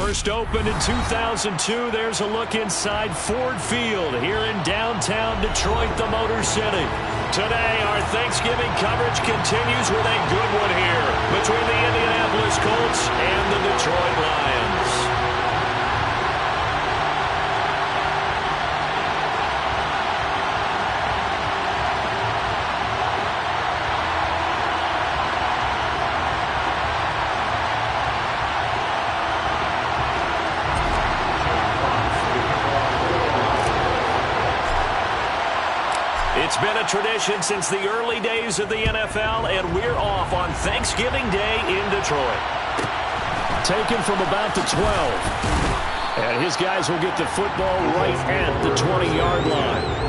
First opened in 2002, there's a look inside Ford Field here in downtown Detroit, the Motor City. Today, our Thanksgiving coverage continues with a good one here between the Indianapolis Colts and the Detroit Lions. It's been a tradition since the early days of the NFL, and we're off on Thanksgiving Day in Detroit. Taken from about the 12. And his guys will get the football right at the 20-yard line.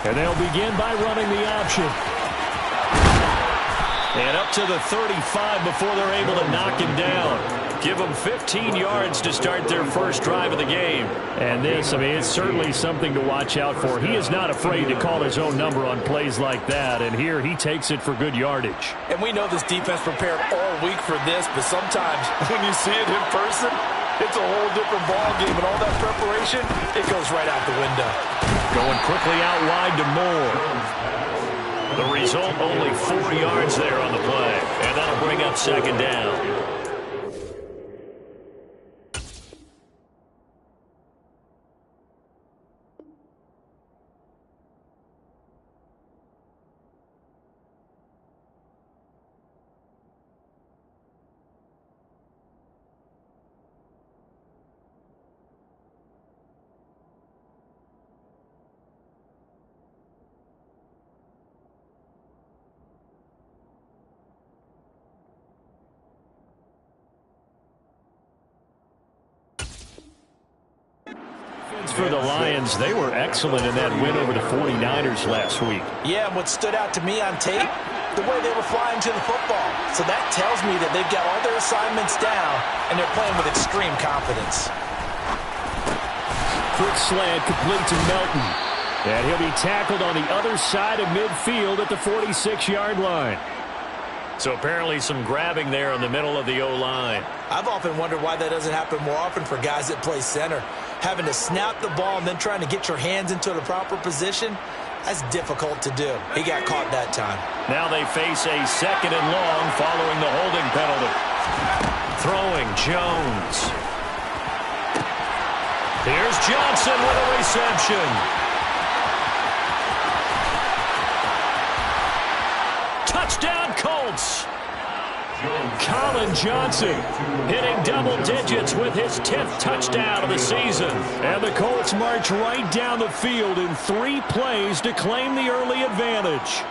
And they'll begin by running the option. And up to the 35 before they're able to knock him down. Give them 15 yards to start their first drive of the game. And this, it's certainly something to watch out for. He is not afraid to call his own number on plays like that. And here he takes it for good yardage. And we know this defense prepared all week for this, but sometimes when you see it in person, it's a whole different ball game. And all that preparation, it goes right out the window. Going quickly out wide to Moore. The result, only 4 yards there on the play. And that'll bring up second down. For the Lions, they were excellent in that win over the 49ers last week. Yeah, and what stood out to me on tape, the way they were flying to the football. So that tells me that they've got all their assignments down, and they're playing with extreme confidence. Quick slant complete to Melton. And he'll be tackled on the other side of midfield at the 46-yard line. So apparently some grabbing there in the middle of the O-line. I've often wondered why that doesn't happen more often for guys that play center. Having to snap the ball and then trying to get your hands into the proper position, that's difficult to do. He got caught that time. Now they face a second and long following the holding penalty. Throwing Jones. Here's Johnson with a reception. Touchdown Colts. Colin Johnson hitting double digits with his 10th touchdown of the season. And the Colts march right down the field in 3 plays to claim the early advantage.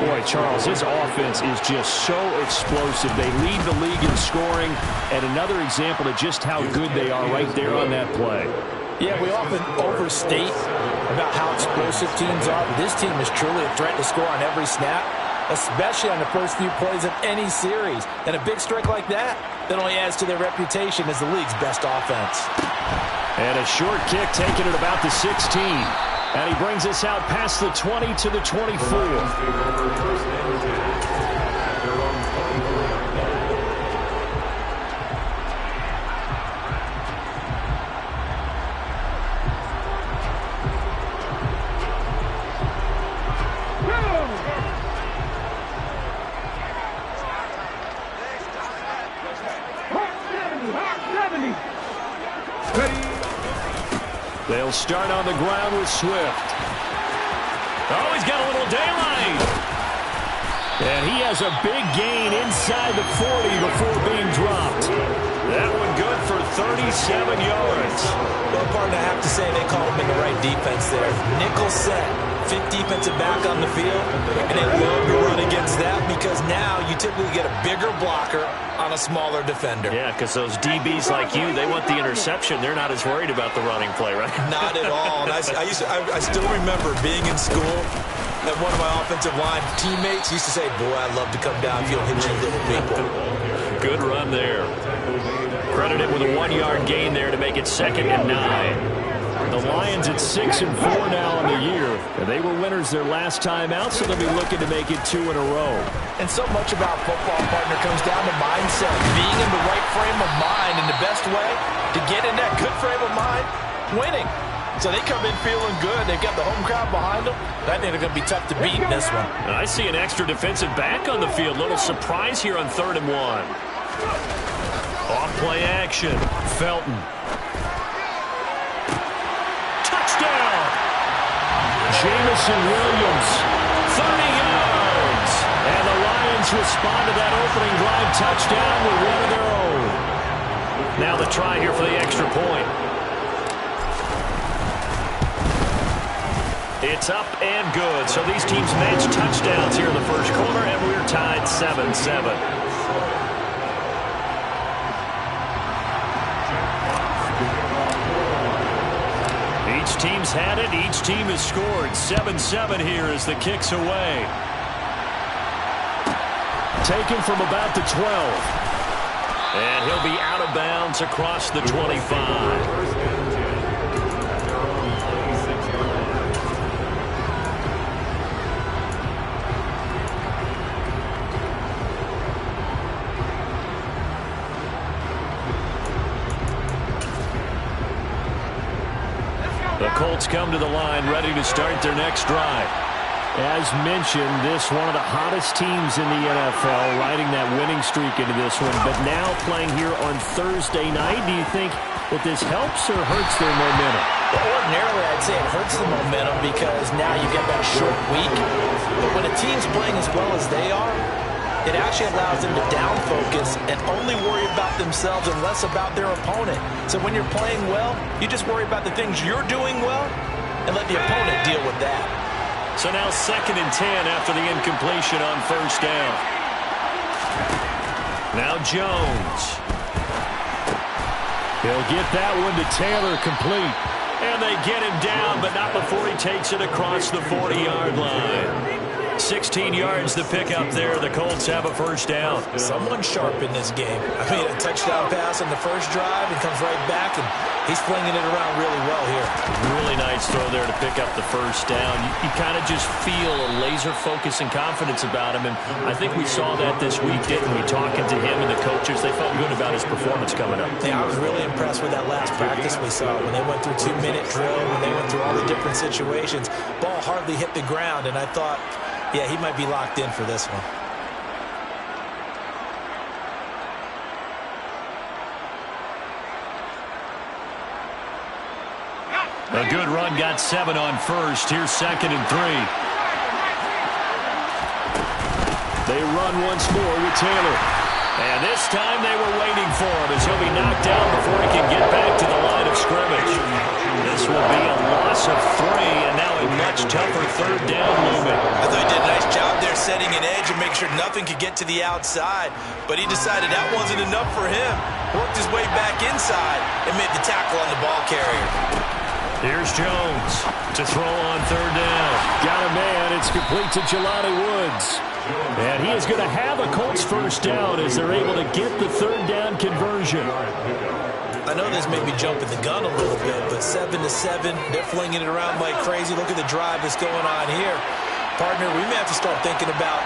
Boy, Charles, this offense is just so explosive. They lead the league in scoring, and another example of just how good they are right there on that play. Yeah, we often overstate about how explosive teams are, but this team is truly a threat to score on every snap, especially on the first few plays of any series. And a big strike like that only adds to their reputation as the league's best offense. And a short kick taken at about the 16. And he brings us out past the 20 to the 24. They'll start on the ground with Swift. Oh, he's got a little daylight. And he has a big gain inside the 40 before being dropped. That one good for 37 yards. Well, partner, I have to say they called him in the right defense there. Nickel set. fit defensive back on the field, and they love to run against that because now you typically get a bigger blocker on a smaller defender. Yeah, because those DBs like you, they want the interception. They're not as worried about the running play, right? Not at all. And I still remember being in school, and one of my offensive line teammates used to say, boy, I'd love to come downfield and hit you little people. Good run there. Credited with a 1-yard gain there to make it 2nd and 9. The Lions at 6-4 now on the year. And they were winners their last time out, so they'll be looking to make it 2 in a row. And so much about football, partner, comes down to mindset. Being in the right frame of mind, and the best way to get in that good frame of mind, winning. So they come in feeling good. They've got the home crowd behind them. I think they're going to be tough to beat in this one. And I see an extra defensive back on the field. Little surprise here on 3rd and 1. Off-play action. Felton. Touchdown! Jamison Williams. 30 yards. And the Lions respond to that opening drive touchdown with one of their own. Now the try here for the extra point. It's up and good. So these teams match touchdowns here in the first quarter, and we're tied 7-7. Each team's had it. Each team has scored. 7-7 here as the kick's away. Taken from about the 12. And he'll be out of bounds across the 25. The Colts come to the line, ready to start their next drive. As mentioned, this one of the hottest teams in the NFL, riding that winning streak into this one. But now playing here on Thursday night, do you think that this helps or hurts their momentum? Well, ordinarily, I'd say it hurts the momentum because now you get that short week. But when a team's playing as well as they are, it actually allows them to down focus and only worry about themselves and less about their opponent. So when you're playing well, you just worry about the things you're doing well and let the opponent deal with that. So now 2nd and 10 after the incompletion on 1st down. Now Jones. He'll get that one to Taylor complete. And they get him down, but not before he takes it across the 40-yard line. 16 yards to pick up there. The Colts have a 1st down. Someone sharp in this game. I mean, a touchdown pass on the first drive and comes right back, and he's flinging it around really well here. Really nice throw there to pick up the 1st down. You kind of just feel a laser focus and confidence about him, and I think we saw that this week, didn't we? Talking to him and the coaches, they felt good about his performance coming up. Yeah, I was really impressed with that last practice we saw when they went through 2-minute drill, when they went through all the different situations. Ball hardly hit the ground, and I thought, yeah, he might be locked in for this one. A good run got 7 on 1st. Here's 2nd and 3. They run once more with Taylor. And this time they were waiting for him as he'll be knocked down before he can get back to the line of scrimmage. This will be a loss of 3, and now a much tougher 3rd down looming. I thought he did a nice job there setting an edge and make sure nothing could get to the outside. But he decided that wasn't enough for him. Worked his way back inside and made the tackle on the ball carrier. Here's Jones to throw on 3rd down. Got a man. It's complete to Jelani Woods. And he is going to have a Colts 1st down as they're able to get the 3rd down conversion. I know this may be jumping the gun a little bit, but 7-7, they're flinging it around like crazy. Look at the drive that's going on here. Partner, we may have to start thinking about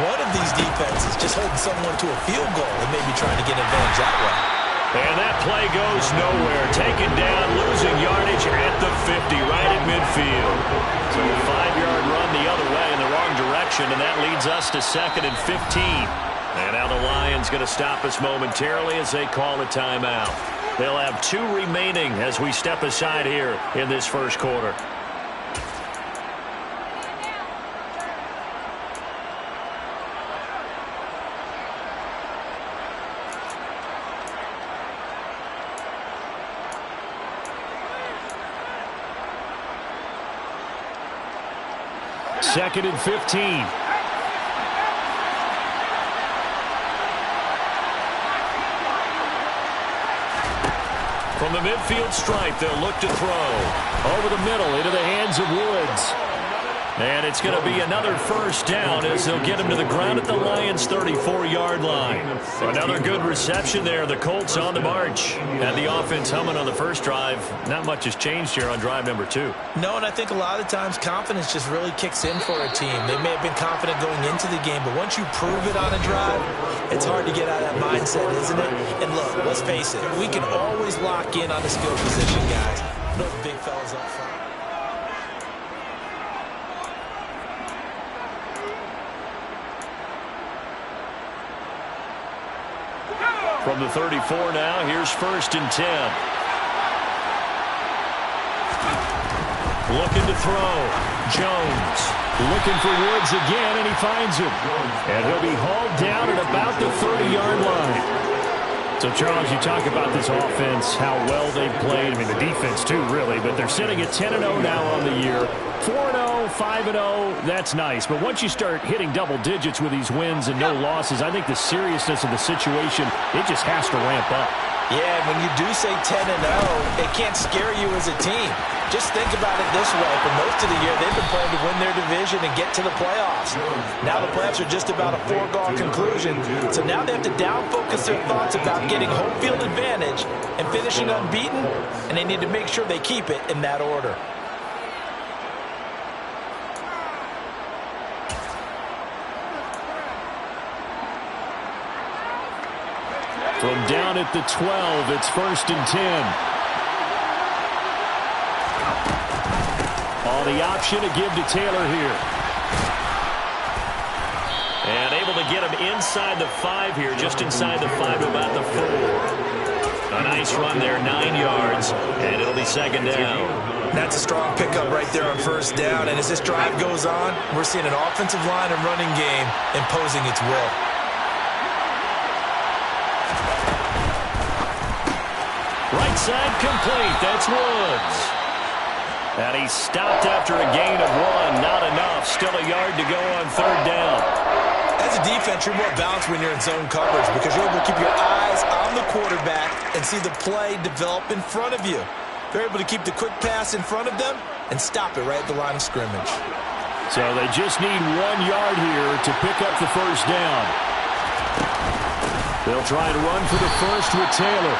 one of these defenses just holding someone to a field goal and maybe trying to get advantage that way. And that play goes nowhere. Taken down, losing yardage at the 50, right at midfield. So a 5-yard run the other way in the wrong direction, and that leads us to 2nd and 15. And now the Lions going to stop us momentarily as they call a timeout. They'll have 2 remaining as we step aside here in this first quarter. 2nd and 15. From the midfield stripe, they'll look to throw. Over the middle, into the hands of Woods. And it's going to be another first down as they'll get him to the ground at the Lions' 34-yard line. Another good reception there. The Colts on the march. Had the offense humming on the first drive. Not much has changed here on drive number 2. No, and I think a lot of times confidence just really kicks in for a team. They may have been confident going into the game, but once you prove it on a drive, it's hard to get out of that mindset, isn't it? And look, let's face it, we can always lock in on the skill position, guys. Those big fellas up front. From the 34 now, here's 1st and 10. Looking to throw. Jones looking for Woods again, and he finds him. And he'll be hauled down at about the 30-yard line. So, Charles, you talk about this offense, how well they've played. I mean, the defense, too, really. But they're sitting at 10-0 now on the year. 4-0, 5-0, that's nice. But once you start hitting double digits with these wins and no losses, I think the seriousness of the situation, it just has to ramp up. Yeah, when you do say 10-0, it can't scare you as a team. Just think about it this way. For most of the year, they've been playing to win their division and get to the playoffs. Now the playoffs are just about a foregone conclusion. So now they have to down-focus their thoughts about getting home field advantage and finishing unbeaten, and they need to make sure they keep it in that order. From down at the 12, it's 1st and 10. The option to give to Taylor here. And able to get him inside the 5 here, just inside the 5 to about the 4. A nice run there, 9 yards, and it'll be 2nd down. That's a strong pickup right there on 1st down, and as this drive goes on, we're seeing an offensive line and running game imposing its will. Right side complete, that's Woods. And he stopped after a gain of 1. Not enough. Still a yard to go on 3rd down. As a defense, you're more balanced when you're in zone coverage because you're able to keep your eyes on the quarterback and see the play develop in front of you. They're able to keep the quick pass in front of them and stop it right at the line of scrimmage. So they just need 1 yard here to pick up the 1st down. They'll try and run for the 1st with Taylor.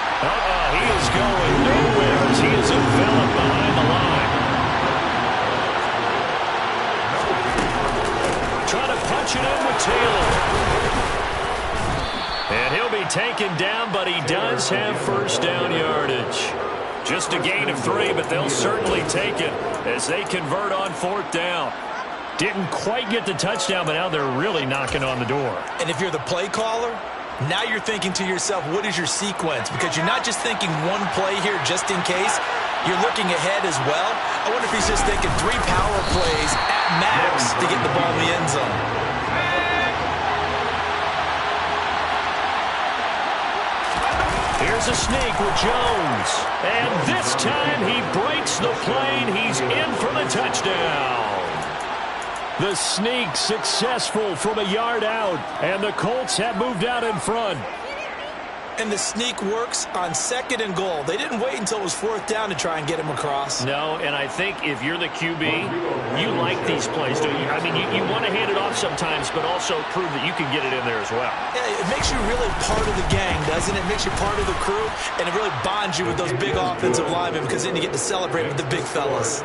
He is going nowhere as he is enveloped behind the line. Trying to punch it in with Taylor. And he'll be taken down, but he does have 1st down yardage. Just a gain of 3, but they'll certainly take it as they convert on 4th down. Didn't quite get the touchdown, but now they're really knocking on the door. And if you're the play caller, now you're thinking to yourself, what is your sequence? Because you're not just thinking one play here just in case. You're looking ahead as well. I wonder if he's just thinking 3 power plays at max to get the ball in the end zone. Here's a sneak with Jones. And this time he breaks the plane. He's in for the touchdown. The sneak successful from a yard out. And the Colts have moved out in front. And the sneak works on 2nd and goal. They didn't wait until it was 4th down to try and get him across. No, and I think if you're the QB, you like these plays, don't you? I mean, you want to hand it off sometimes, but also prove that you can get it in there as well. Yeah, it makes you really part of the gang, doesn't it? It makes you part of the crew, and it really bonds you with those big offensive linemen because then you get to celebrate with the big fellas.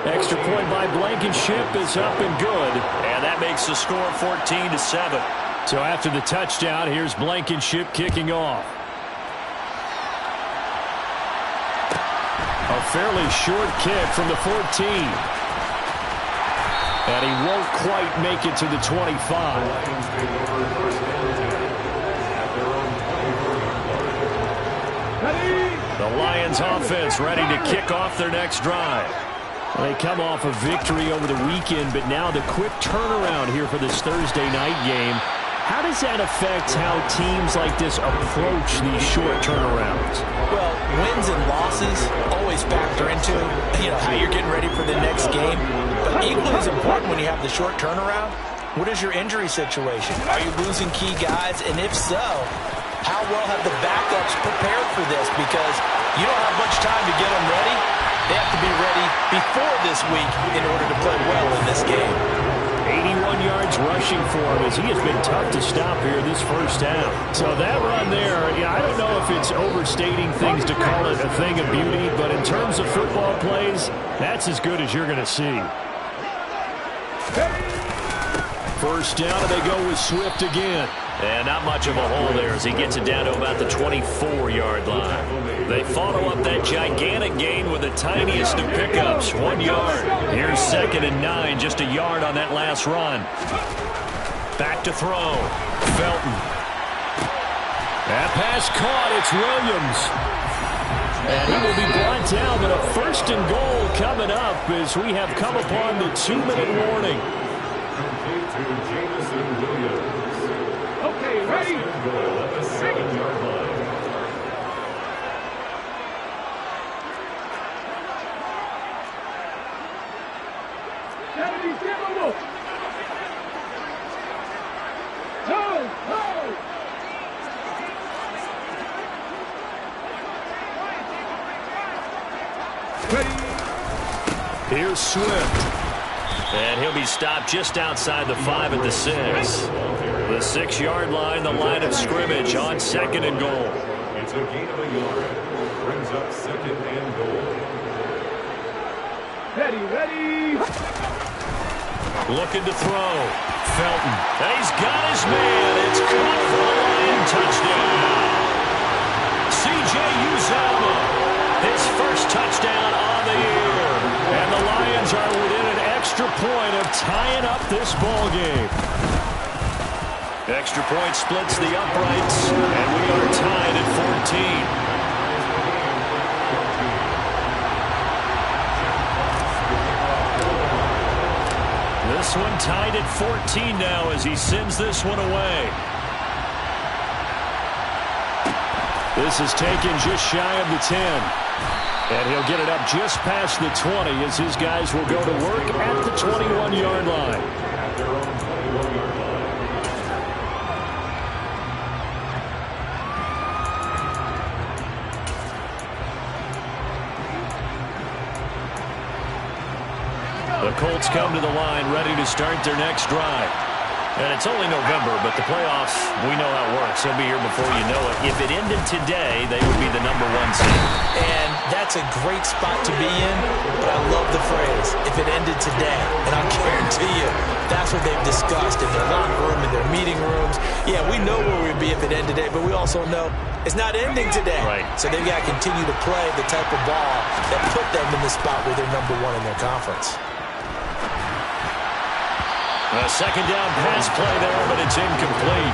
Extra point by Blankenship is up and good, and that makes the score 14-7. So after the touchdown, here's Blankenship kicking off. A fairly short kick from the 14. And he won't quite make it to the 25. The Lions offense ready to kick off their next drive. They come off a victory over the weekend, but now the quick turnaround here for this Thursday night game. How does that affect how teams like this approach these short turnarounds? Well, wins and losses always factor into, how you're getting ready for the next game. But equally as important when you have the short turnaround, what is your injury situation? Are you losing key guys? And if so, how well have the backups prepared for this? Because you don't have much time to get them ready. They have to be ready before this week in order to play well in this game. 81 yards rushing for him as he has been tough to stop here this first half. So that run there, I don't know if it's overstating things to call it a thing of beauty, but in terms of football plays, that's as good as you're going to see. First down, and they go with Swift again. And not much of a hole there as he gets it down to about the 24-yard line. They follow up that gigantic gain with the tiniest of pickups, 1 yard. Here's 2nd and 9, just a yard on that last run. Back to throw. Felton. That pass caught. It's Williams. And he will be brought down, but a 1st and goal coming up as we have come upon the 2-minute warning. Okay, ready? Goal at the 7-yard line. Here's Swift. And he'll be stopped just outside the 5 at the 6. The 6-yard line, the line of scrimmage on 2nd and goal. It's a gain of a yard. Brings up 2nd and goal. Ready. Looking to throw. Felton. And he's got his man. It's caught for a Lion touchdown. C.J. Uzomah, his first touchdown on the year. And the Lions are within an extra point of tying up this ball game. Extra point splits the uprights, and we are tied at 14. This one tied at 14 now as he sends this one away. This is taken just shy of the 10. And he'll get it up just past the 20 as his guys will go to work at the 21-yard line. At their own 21-yard line. The Colts come to the line ready to start their next drive. And it's only November, but the playoffs, we know how it works. They'll be here before you know it. If it ended today, they would be the #1 seed. And that's a great spot to be in, but I love the phrase, if it ended today. And I'll guarantee you, that's what they've discussed in their locker room, in their meeting rooms. Yeah, we know where we'd be if it ended today, but we also know it's not ending today. Right. So they've got to continue to play the type of ball that put them in the spot where they're #1 in their conference. A second down pass play there, but it's incomplete.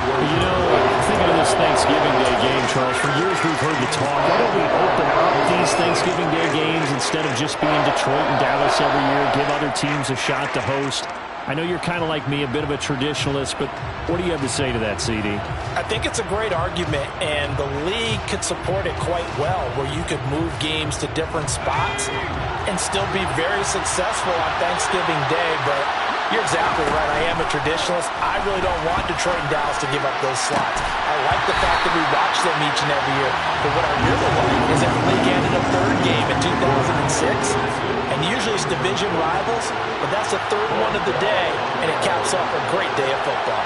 Thinking of this Thanksgiving Day game, Charles, for years we've heard the talk. Why don't we open up these Thanksgiving Day games instead of just being Detroit and Dallas every year, give other teams a shot to host? I know you're kind of like me, a bit of a traditionalist, but what do you have to say to that, CD? I think it's a great argument, and the league could support it quite well, where you could move games to different spots and still be very successful on Thanksgiving Day. But you're exactly right. I am a traditionalist. I really don't want Detroit and Dallas to give up those slots. I like the fact that we watch them each and every year. But what I really like is that the league added a third game in 2006. And usually it's division rivals, but that's the third one of the day, and it caps off a great day of football.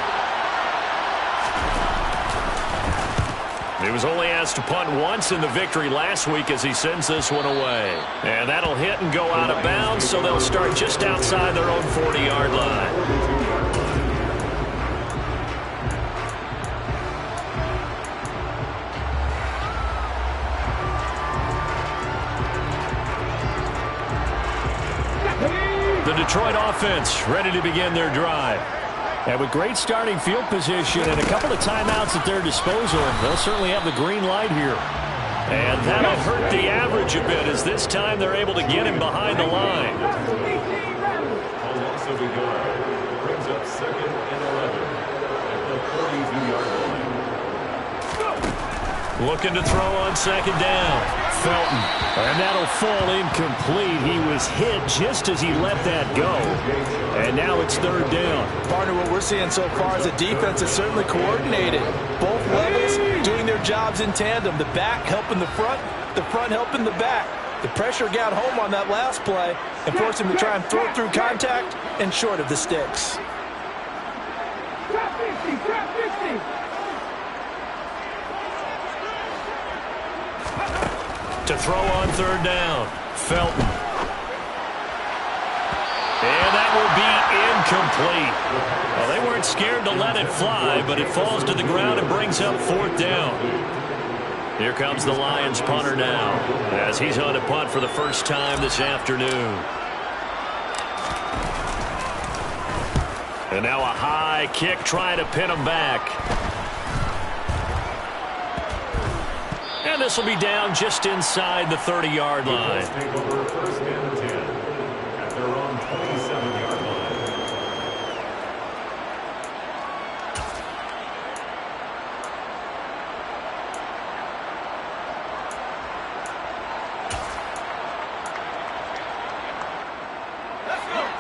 He was only asked to punt once in the victory last week as he sends this one away. And that'll hit and go out of bounds, so they'll start just outside their own 40-yard line. The Detroit offense ready to begin their drive. And with great starting field position and a couple of timeouts at their disposal, they'll certainly have the green light here. And that'll hurt the average a bit as this time they're able to get him behind the line. Will also be guard. Brings up 2nd and 11 at the Looking to throw on second down. Felton. And that'll fall incomplete. He was hit just as he let that go. And now it's third down. Partner, what we're seeing so far is the defense is certainly coordinated. Both levels doing their jobs in tandem. The back helping the front helping the back. The pressure got home on that last play and forced him to try and throw through contact and short of the sticks. Trap 50, trap 50. To throw on third down. Felton. And that will be incomplete. Well, they weren't scared to let it fly, but it falls to the ground and brings up fourth down. Here comes the Lions punter now as he's on to punt for the first time this afternoon. And now a high kick trying to pin him back. And this will be down just inside the 30-yard line. Take over first and 10 at their own 27-yard line.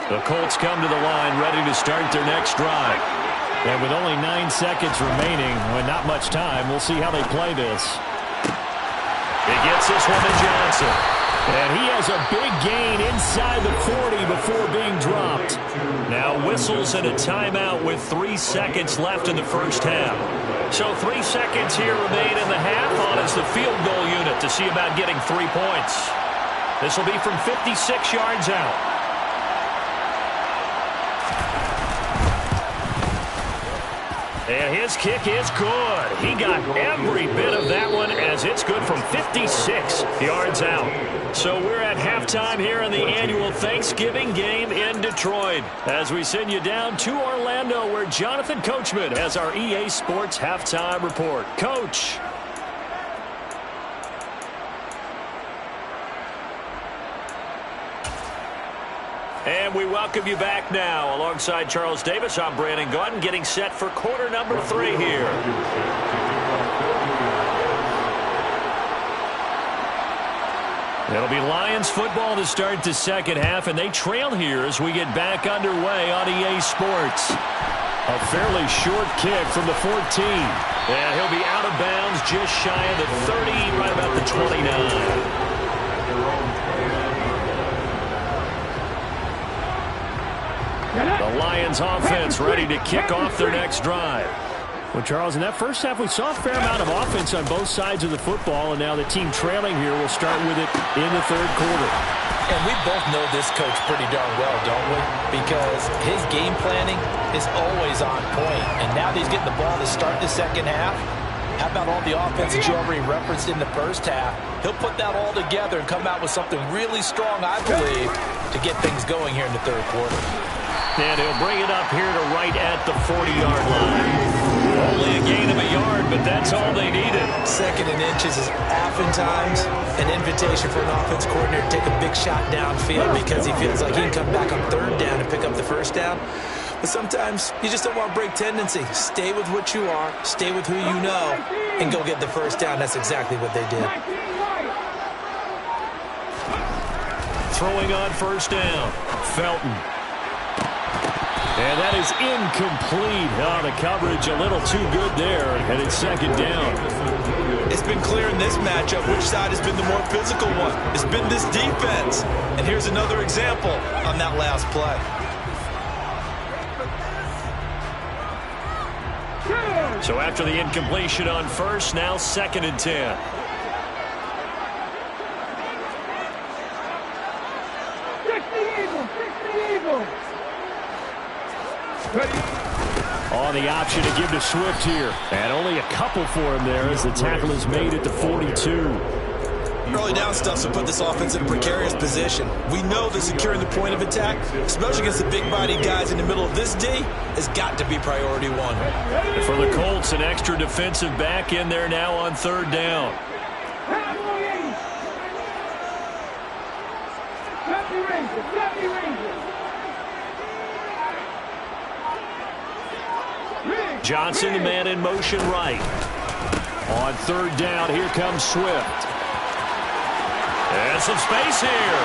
The Colts come to the line ready to start their next drive. And with only 9 seconds remaining, with not much time, we'll see how they play this. He gets this one to Johnson. And he has a big gain inside the 40 before being dropped. Now whistles and a timeout with 3 seconds left in the first half. So 3 seconds here remain in the half on as the field goal unit to see about getting 3 points. This will be from 56 yards out. And his kick is good. He got every bit of that one as it's good from 56 yards out. So we're at halftime here in the annual Thanksgiving game in Detroit as we send you down to Orlando where Jonathan Coachman has our EA Sports halftime report. Coach. And we welcome you back now. Alongside Charles Davis, I'm Brandon Gaudin, getting set for quarter number 3 here. It'll be Lions football to start the second half, and they trail here as we get back underway on EA Sports. A fairly short kick from the 14. And he'll be out of bounds just shy of the 30, right about the 29. The Lions offense ready to kick off their next drive. Well, Charles, in that first half, we saw a fair amount of offense on both sides of the football, and now the team trailing here will start with it in the third quarter. And we both know this coach pretty darn well, don't we? Because his game planning is always on point. And now that he's getting the ball to start the second half, how about all the offense that you already referenced in the first half? He'll put that all together and come out with something really strong, I believe, to get things going here in the third quarter. And he'll bring it up here to right at the 40-yard line. Only a gain of a yard, but that's all they needed. Second and inches is oftentimes an invitation for an offense coordinator to take a big shot downfield because he feels like he can come back on third down and pick up the first down. But sometimes you just don't want to break tendency. Stay with what you are, stay with who you know, and go get the first down. That's exactly what they did. Throwing on first down, Felton. And that is incomplete. Oh, the coverage a little too good there, and it's second down. It's been clear in this matchup which side has been the more physical one. It's been this defense. And here's another example on that last play. So after the incompletion on first, now second and 10. On the option to give to Swift here. And only a couple for him there as the tackle is made at the 42. Early down stuff to put this offense in a precarious position. We know that securing the point of attack, especially against the big-bodied guys in the middle of this D, has got to be priority one. For the Colts, an extra defensive back in there now on third down. Johnson, the man in motion right. On third down, here comes Swift. And some space here.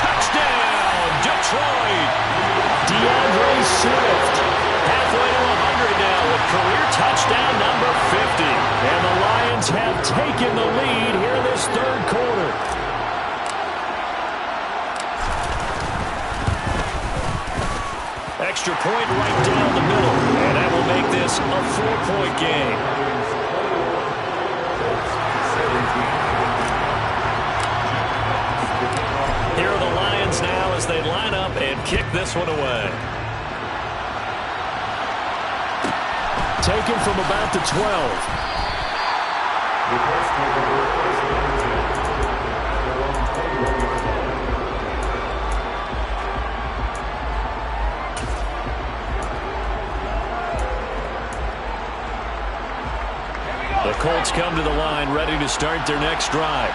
Touchdown, Detroit. DeAndre Swift. Halfway to 100 now with career touchdown number 50. And the Lions have taken the lead here in this third quarter. Extra point right down the middle. And that will make this a 4-point game. Here are the Lions now as they line up and kick this one away. Taken from about the 12. The Colts come to the line ready to start their next drive.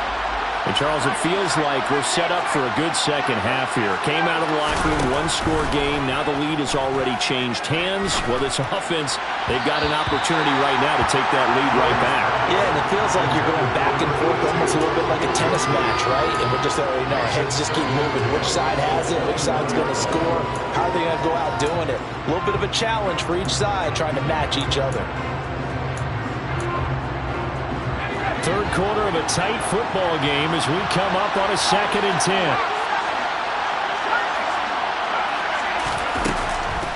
And Charles, it feels like we're set up for a good second half here. Came out of the locker room, one-score game. Now the lead has already changed hands. Well, this offense, they've got an opportunity right now to take that lead right back. Yeah, and it feels like you're going back and forth almost a little bit like a tennis match, right? And we're just already know our heads just keep moving. Which side has it? Which side's going to score? How are they going to go out doing it? A little bit of a challenge for each side trying to match each other. Third quarter of a tight football game as we come up on a 2nd and 10.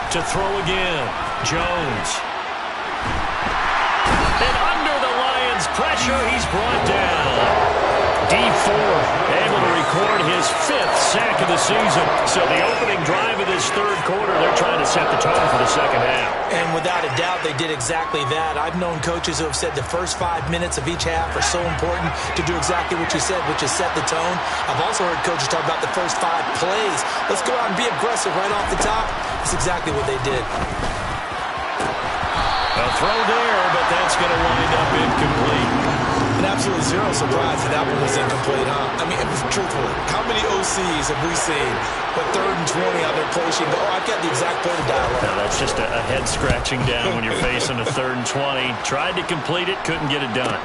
To throw again, Jones. And under the Lions' pressure, he's brought down. D Ford able to record his 5th sack of the season. So the opening drive of this third quarter, they're trying to set the tone for the second half. And without a doubt, they did exactly that. I've known coaches who have said the first 5 minutes of each half are so important to do exactly what you said, which is set the tone. I've also heard coaches talk about the first 5 plays. Let's go out and be aggressive right off the top. That's exactly what they did. A throw there, but that's going to wind up incomplete. And absolutely zero surprise that that one was incomplete, huh? I mean, truthfully, how many OCs have we seen? But 3rd and 20 out there pushing. Oh, I've got the exact play to dial up. No, that's just a head-scratching down when you're facing a 3rd and 20. Tried to complete it, couldn't get it done.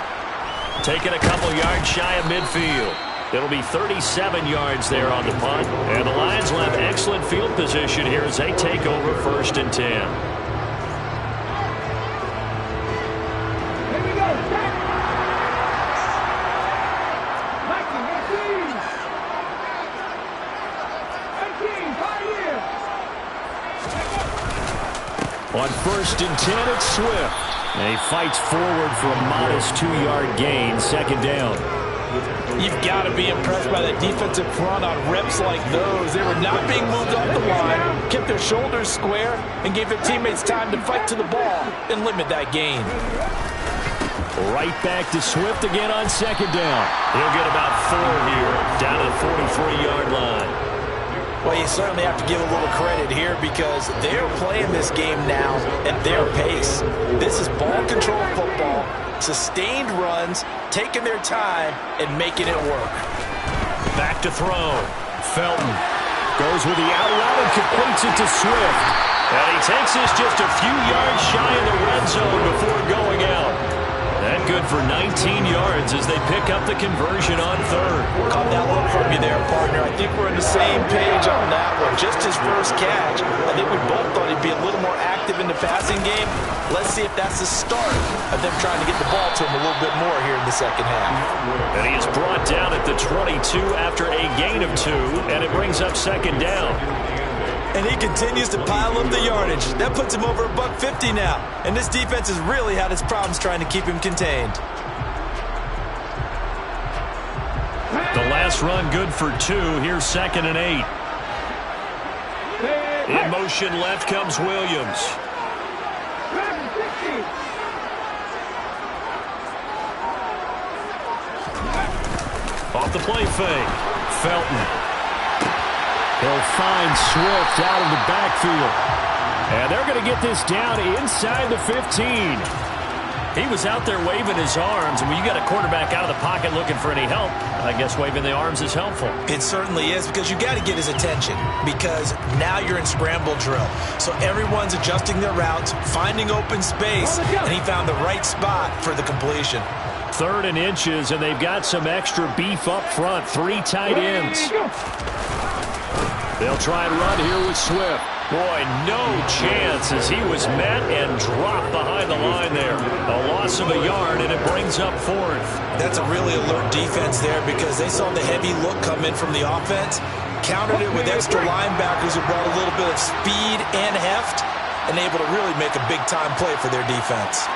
Taking a couple yards shy of midfield. It'll be 37 yards there on the punt. And the Lions will have excellent field position here as they take over 1st and 10. On 1st and 10, it's Swift. And he fights forward for a modest 2-yard gain, 2nd down. You've got to be impressed by the defensive front on reps like those. They were not being moved off the line, kept their shoulders square, and gave their teammates time to fight to the ball and limit that gain. Right back to Swift again on 2nd down. He'll get about 4 here, down to the 43-yard line. Well, you certainly have to give a little credit here because they're playing this game now at their pace. This is ball control football, sustained runs, taking their time, and making it work. Back to throw. Felton goes with the out route and completes it to Swift. And he takes this just a few yards shy of the red zone before going out. That good for 19 yards as they pick up the conversion on 3rd. Caught that look from you there, partner. I think we're on the same page on that one. Just his first catch. I think we both thought he'd be a little more active in the passing game. Let's see if that's the start of them trying to get the ball to him a little bit more here in the second half. And he is brought down at the 22 after a gain of 2, and it brings up 2nd down. And he continues to pile up the yardage. That puts him over $150 now. And this defense has really had its problems trying to keep him contained. The last run good for 2. Here's 2nd and 8. In motion left comes Williams. Off the play fake. Felton. He'll find Swift out of the backfield. And they're going to get this down inside the 15. He was out there waving his arms, and when you got a quarterback out of the pocket looking for any help, I guess waving the arms is helpful. It certainly is, because you got to get his attention, because now you're in scramble drill. So everyone's adjusting their routes, finding open space, and he found the right spot for the completion. 3rd and inches, and they've got some extra beef up front. 3 tight ends. They'll try and run here with Swift. Boy, no chance as he was met and dropped behind the line there. A loss of a yard, and it brings up 4th. That's a really alert defense there, because they saw the heavy look come in from the offense, countered it with extra linebackers who brought a little bit of speed and heft, and able to really make a big-time play for their defense.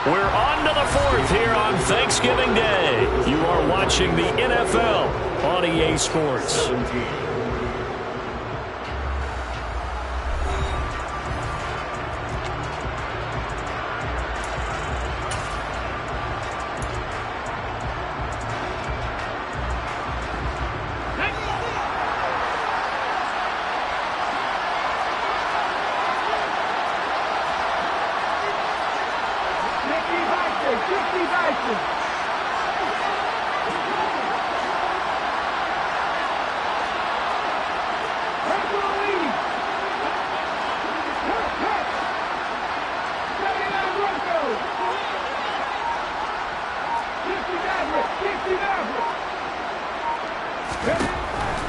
We're on to the 4th here on Thanksgiving Day. You are watching the NFL on EA Sports. 17.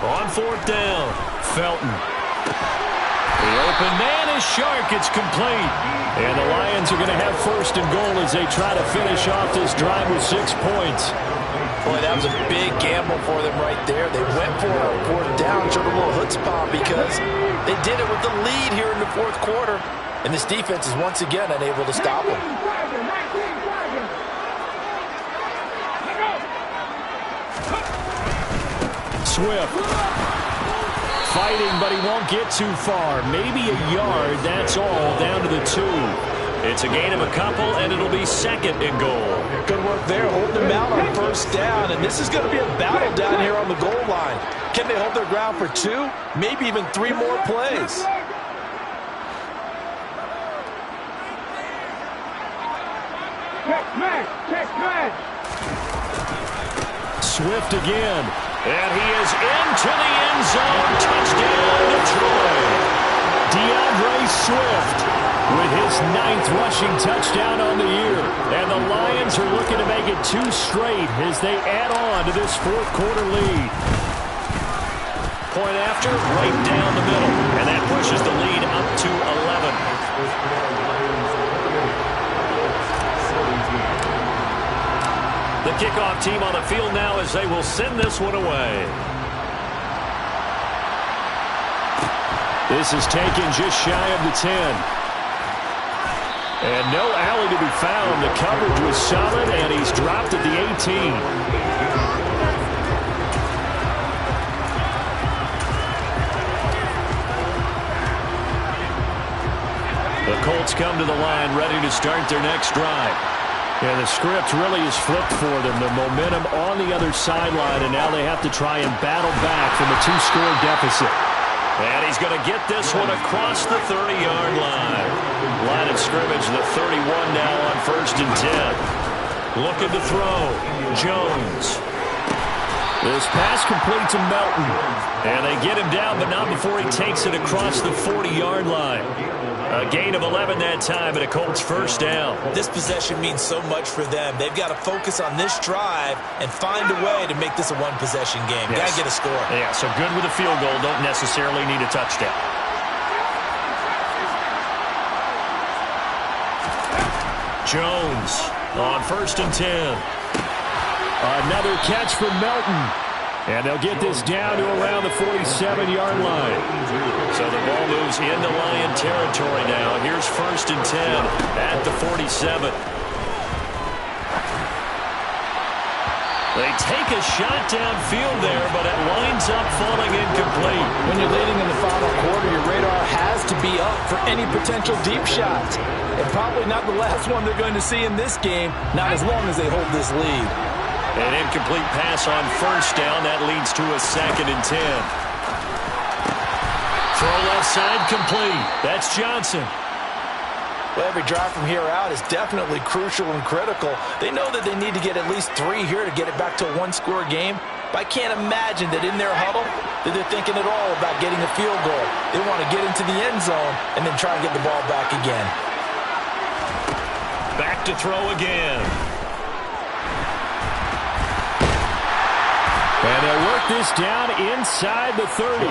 On 4th down, Felton. The open man is Shark. It's complete. And the Lions are going to have 1st and goal as they try to finish off this drive with 6 points. Boy, that was a big gamble for them right there. They went for it on 4th down, showed a little chutzpah because they did it with the lead here in the 4th quarter. And this defense is once again unable to stop them. Swift fighting, but he won't get too far. Maybe a yard, that's all, down to the 2. It's a gain of a couple, and it'll be 2nd and goal. Good work there, holding them out on 1st down, and this is going to be a battle down here on the goal line. Can they hold their ground for 2, maybe even 3 more plays? Swift again, and he is into the end zone. Touchdown, Detroit. DeAndre Swift with his 9th rushing touchdown on the year. And the Lions are looking to make it 2 straight as they add on to this 4th quarter lead. Point after, right down the middle. And that pushes the lead up to 11. The kickoff team on the field now as they will send this one away. This is taken just shy of the 10. And no alley to be found. The coverage was solid, and he's dropped at the 18. The Colts come to the line ready to start their next drive. Yeah, the script really is flipped for them. The momentum on the other sideline, and now they have to try and battle back from a 2-score deficit. And he's going to get this one across the 30-yard line. Line of scrimmage, the 31 now on 1st and 10. Looking to throw, Jones. This pass complete to Melton. And they get him down, but not before he takes it across the 40-yard line. A gain of 11 that time, and a Colts 1st down. This possession means so much for them. They've got to focus on this drive and find a way to make this a one-possession game. Yes. Got to get a score. Yeah, so good with a field goal. Don't necessarily need a touchdown. Jones on 1st and 10. Another catch from Melton. And they'll get this down to around the 47-yard line. So the ball moves into Lion territory now. Here's 1st and 10 at the 47. They take a shot downfield there, but it winds up falling incomplete. When you're leading in the final quarter, your radar has to be up for any potential deep shots. And probably not the last one they're going to see in this game, not as long as they hold this lead. An incomplete pass on first down. That leads to a 2nd and 10. Throw left side complete. That's Johnson. Well, every drive from here out is definitely crucial and critical. They know that they need to get at least 3 here to get it back to a one-score game. But I can't imagine that in their huddle that they're thinking at all about getting a field goal. They want to get into the end zone and then try and get the ball back again. Back to throw again. And they'll work this down inside the 30.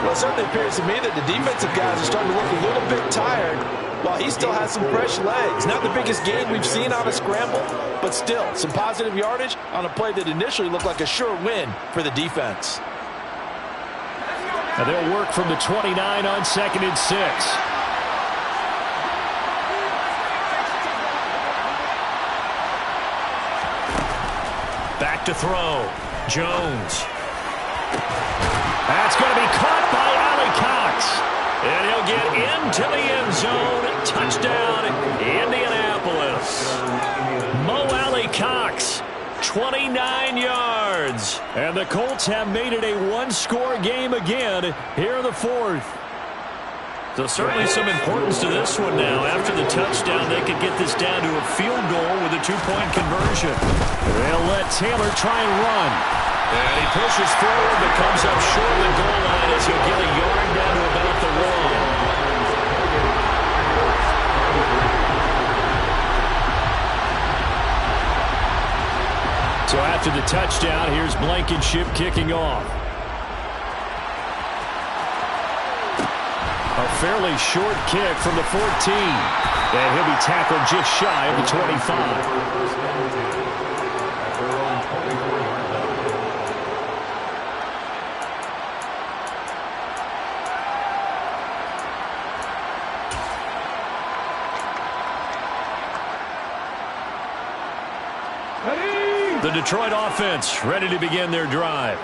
Well, it certainly appears to me that the defensive guys are starting to look a little bit tired while he still has some fresh legs. Not the biggest gain we've seen on a scramble, but still some positive yardage on a play that initially looked like a sure win for the defense. And they'll work from the 29 on 2nd and 6. Back to throw. Jones. That's going to be caught by Ali Cox. And he'll get into the end zone. Touchdown, Indianapolis. Mo Ali Cox, 29 yards. And the Colts have made it a one-score game again here in the 4th. So certainly some importance to this one now. After the touchdown, they could get this down to a field goal with a 2-point conversion. They'll let Taylor try and run. And he pushes forward but comes up short of the goal line as he'll get a yard down to about the 1. So after the touchdown, here's Blankenship kicking off. A fairly short kick from the 14. And he'll be tackled just shy of the 25. The Detroit offense ready to begin their drive.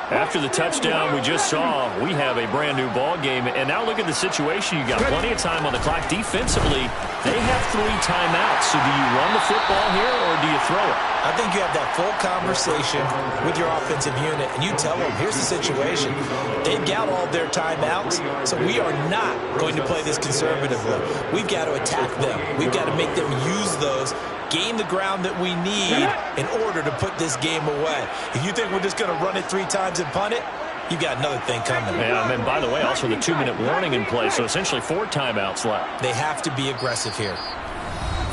After the touchdown we just saw, we have a brand new ball game. And now look at the situation. You got plenty of time on the clock. Defensively, they have 3 timeouts. So do you run the football here or do you throw it? I think you have that full conversation with your offensive unit, and you tell them, here's the situation. They've got all their timeouts, so we are not going to play this conservatively. We've got to attack them. We've got to make them use those, gain the ground that we need in order to put this game away. If you think we're just going to run it 3 times and punt it, you got another thing coming. Yeah, and by the way, also the 2-minute warning in play, so essentially 4 timeouts left. They have to be aggressive here.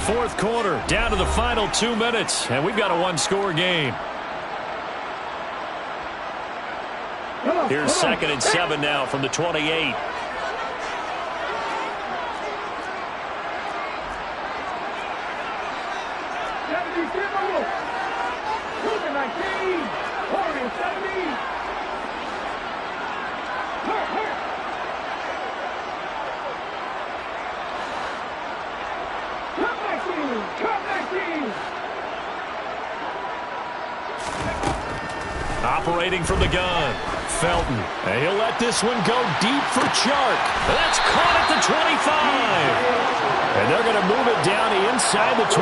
4th quarter, down to the final 2 minutes, and we've got a one-score game. Here's 2nd and 7 now from the 28. Operating from the gun, Felton. And he'll let this one go deep for Chark. That's caught at the 25. And they're going to move it down inside the 25.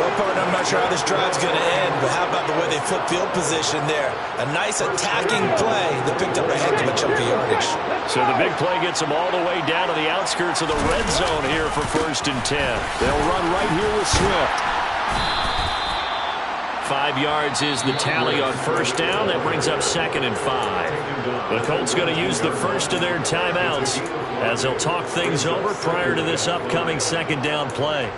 Well, partner, I'm not sure how this drive's going to end, but how about the way they flip field position there? A nice attacking play that picked up a heck of a chunk of yardage. So the big play gets them all the way down to the outskirts of the red zone here for 1st and 10. They'll run right here with Swift. 5 yards is the tally on 1st down. That brings up 2nd and 5. The Colts going to use the first of their timeouts as they'll talk things over prior to this upcoming 2nd down play.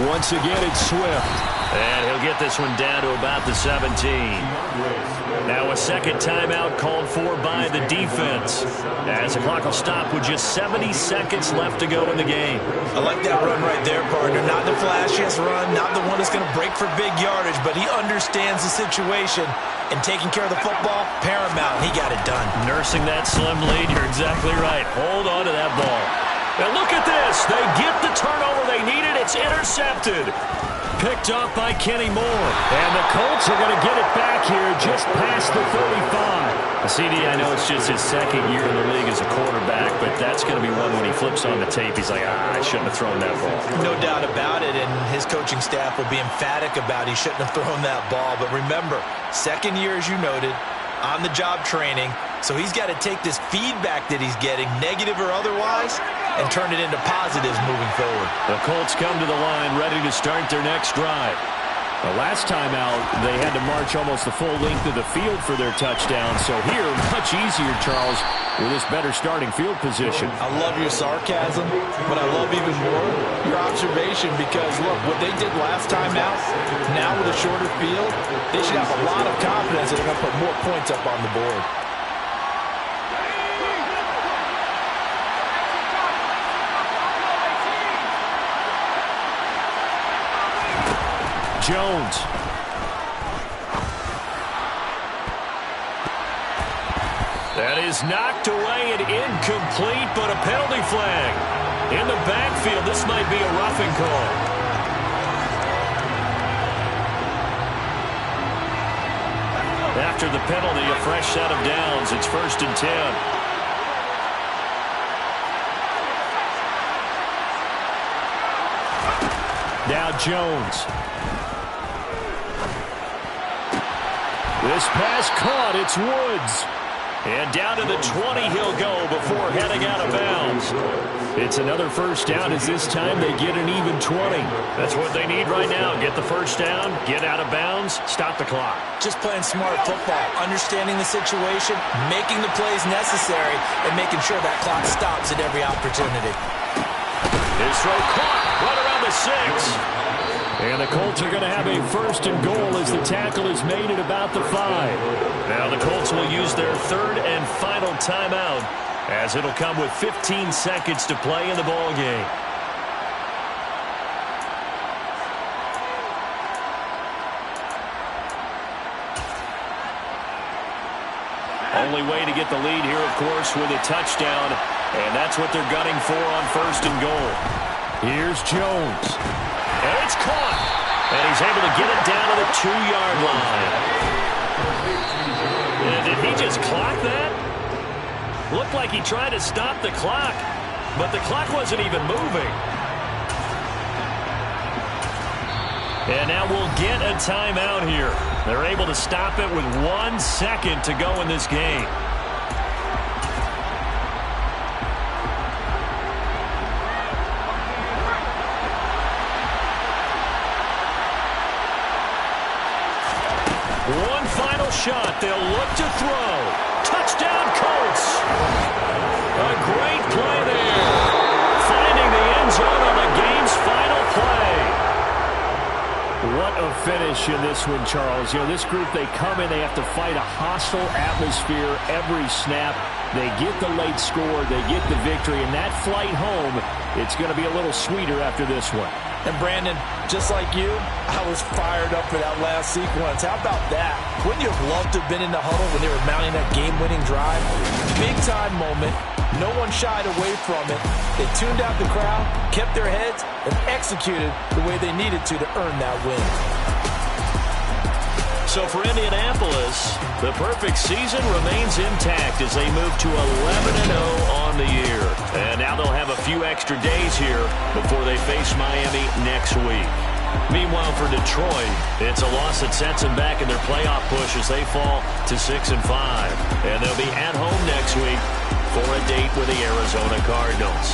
Once again, it's Swift. And he'll get this one down to about the 17. Now a second timeout called for by the defense, as the clock will stop with just 70 seconds left to go in the game. I like that run right there, partner. Not the flashiest run, not the one that's going to break for big yardage, but he understands the situation, and taking care of the football, paramount, and he got it done. Nursing that slim lead, you're exactly right. Hold on to that ball. And look at this. They get the turnover they needed. It's intercepted. Picked off by Kenny Moore. And the Colts are going to get it back here just past the 35. CD, I know it's just his second year in the league as a quarterback, but that's going to be one when he flips on the tape. He's like, I shouldn't have thrown that ball. No doubt about it, and his coaching staff will be emphatic about he shouldn't have thrown that ball. But remember, second year, as you noted, on-the-job training, so he's got to take this feedback that he's getting, negative or otherwise, and turn it into positives moving forward. The Colts come to the line ready to start their next drive. The last time out, they had to march almost the full length of the field for their touchdown. So here, much easier, Charles, with this better starting field position. I love your sarcasm, but I love even more your observation because, look, what they did last time out, now with a shorter field, they should have a lot of confidence that they're going to put more points up on the board. Jones. That is knocked away and incomplete, but a penalty flag. In the backfield, this might be a roughing call. After the penalty, a fresh set of downs. It's 1st and 10. Now Jones. This pass caught. It's Woods. And down to the 20 he'll go before heading out of bounds. It's another first down as this time they get an even 20. That's what they need right now. Get the first down, get out of bounds, stop the clock. Just playing smart football, understanding the situation, making the plays necessary, and making sure that clock stops at every opportunity. His throw caught right around the 6. And the Colts are going to have a 1st and goal as the tackle is made at about the 5. Now the Colts will use their 3rd and final timeout as it'll come with 15 seconds to play in the ball game. Only way to get the lead here, of course, with a touchdown, and that's what they're gunning for on 1st and goal. Here's Jones. And it's caught. And he's able to get it down to the 2-yard line. And did he just clock that? Looked like he tried to stop the clock, but the clock wasn't even moving. And now we'll get a timeout here. They're able to stop it with 1 second to go in this game. One final shot. They'll look to throw. Touchdown, Colts. A great play there. Finding the end zone on the game's final play. What a finish in this one, Charles. You know, this group, they come in, they have to fight a hostile atmosphere every snap. They get the late score, they get the victory, and that flight home, it's going to be a little sweeter after this one. And Brandon, just like you, I was fired up for that last sequence. How about that? Wouldn't you have loved to have been in the huddle when they were mounting that game-winning drive? Big-time moment. No one shied away from it. They tuned out the crowd, kept their heads, and executed the way they needed to earn that win. So for Indianapolis, the perfect season remains intact as they move to 11-0 on the year. And now they'll have a few extra days here before they face Miami next week. Meanwhile, for Detroit, it's a loss that sets them back in their playoff push as they fall to 6-5. And they'll be at home next week for a date with the Arizona Cardinals.